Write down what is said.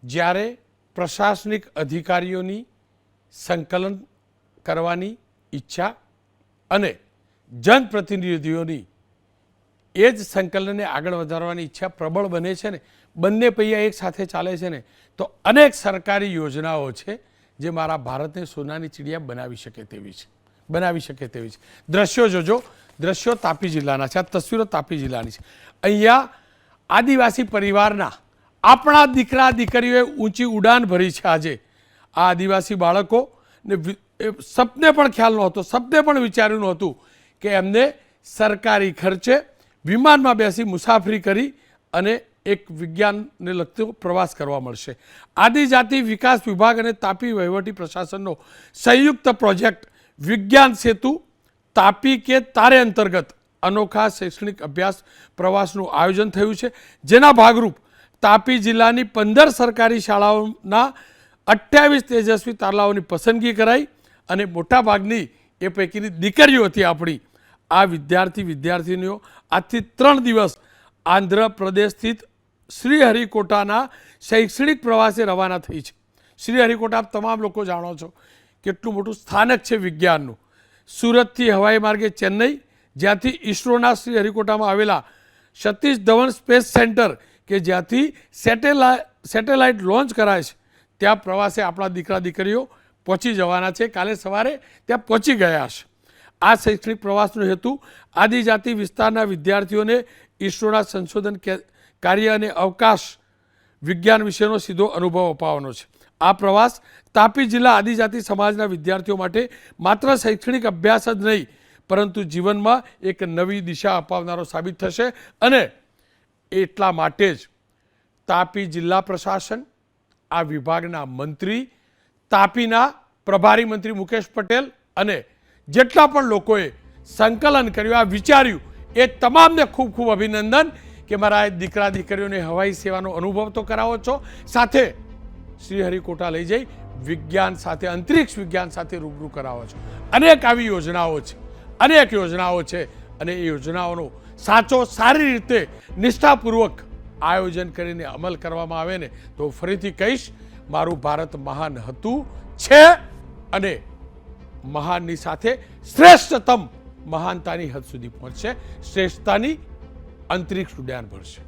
જ્યારે પ્રશાસનિક અધિકારીઓની સંકલન કરવાની ઈચ્છા અને જનપ્રતિનિધિઓની એ જ સંકલનને આગળ વધારવાની ઈચ્છા પ્રબળ બને છે ને, બંને પૈયા એક સાથે ચાલે છે ને, તો અનેક સરકારી યોજનાઓ છે જે મારા ભારતને સોનાની ચિડિયા બનાવી શકે તેવી છે. દ્રશ્યો જોજો, દ્રશ્યો તાપી જિલ્લાના છે. આ તસવીરો તાપી જિલ્લાની છે. અહીંયા આદિવાસી પરિવારના આપણા દીકરા દીકરીઓએ ઊંચી ઉડાન ભરી છે. આજે આ આદિવાસી બાળકો ને સપને પણ ખ્યાલ નહોતો, સપને પણ વિચાર્યું નહોતું કે એમને સરકારી ખર્ચે વિમાનમાં બેસી મુસાફરી કરી અને એક વિજ્ઞાનને લગતો પ્રવાસ કરવા મળશે. આદિજાતિ વિકાસ વિભાગ અને તાપી વહીવટી પ્રશાસનનો સંયુક્ત પ્રોજેક્ટ વિજ્ઞાન સેતુ તાપી કે તારે અંતર્ગત અનોખા શૈક્ષણિક અભ્યાસ પ્રવાસનું આયોજન થયું છે, જેના ભાગરૂપ તાપી જિલ્લાની 15 સરકારી શાળાઓના 28 તેજસ્વી તારલાઓની પસંદગી કરાઈ અને મોટાભાગની એ પૈકીની દીકરીઓ હતી આપણી. આ વિદ્યાર્થીનીઓ આજથી 3 દિવસ આંધ્રપ્રદેશ સ્થિત શ્રીહરિકોટાના શૈક્ષણિક પ્રવાસે રવાના થઈ છે. શ્રીહરિકોટા આપ તમામ લોકો જાણો છો કેટલું મોટું સ્થાનક છે વિજ્ઞાનનું. સુરતથી હવાઈ માર્ગે ચેન્નઈ, જ્યાંથી ઇસરોના શ્રીહરિકોટામાં આવેલા સતીશ ધવન સ્પેસ સેન્ટર કે જ્યાંથી સેટેલાઇટ લોન્ચ કરાય છે, ત્યાં પ્રવાસે આપણા દીકરા દીકરીઓ પહોંચી જવાના છે. કાલે સવારે ત્યાં પહોંચી ગયા છે. આ શૈક્ષણિક પ્રવાસનો હેતુ આદિજાતિ વિસ્તારના વિદ્યાર્થીઓને ઇસરોના સંશોધન કાર્ય અને અવકાશ વિજ્ઞાન વિશેનો સીધો અનુભવ અપાવવાનો છે. આ પ્રવાસ તાપી જિલ્લા આદિજાતિ સમાજના વિદ્યાર્થીઓ માટે માત્ર શૈક્ષણિક અભ્યાસ જ નહીં, પરંતુ જીવનમાં એક નવી દિશા અપાવનારો સાબિત થશે. અને એટલા માટે જ તાપી જિલ્લા પ્રશાસન, આ વિભાગના મંત્રી, તાપીના પ્રભારી મંત્રી મુકેશ પટેલ અને જેટલા પણ લોકોએ સંકલન કર્યું, આ વિચાર્યું, એ તમામને ખૂબ ખૂબ અભિનંદન કે મારા દીકરા દીકરીઓને હવાઈ સેવાનો અનુભવ તો કરાવો છો, સાથે શ્રીહરિકોટા લઈ જઈ વિજ્ઞાન સાથે, અંતરિક્ષ વિજ્ઞાન સાથે રૂબરૂ કરાવો છો. અનેક આવી યોજનાઓ છે અને એ યોજનાઓનો સારી રીતે નિષ્ઠાપૂર્વક આયોજન કરીને અમલ કરવામાં આવે ને તો ફરીથી કહીશ, મારું ભારત મહાન હતું, છે અને મહાનની સાથે શ્રેષ્ઠતમ મહાનતાની હદ સુધી પહોંચશે, શ્રેષ્ઠતાની અંતરિક્ષ ઉડ્ડયન ભરશે.